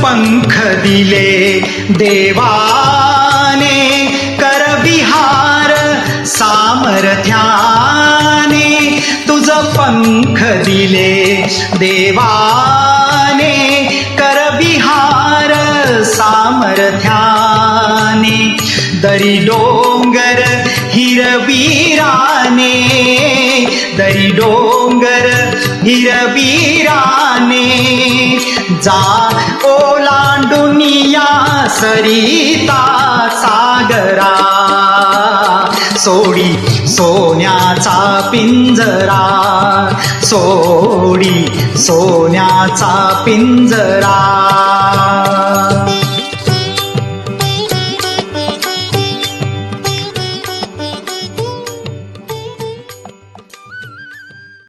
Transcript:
पंख दिले देवाने, कर विहार सामर्थ्याने. तुझ पंख दिले देवाने, कर विहार सामर्थ्याने. दरी डोंगर हिरवीराने, दरी डोंगर हिरवीराने. जा ओलांडून या सरिता सागरा, सोडी सोन्याचा पिंजरा, सोडी सोन्याचा पिंजरा.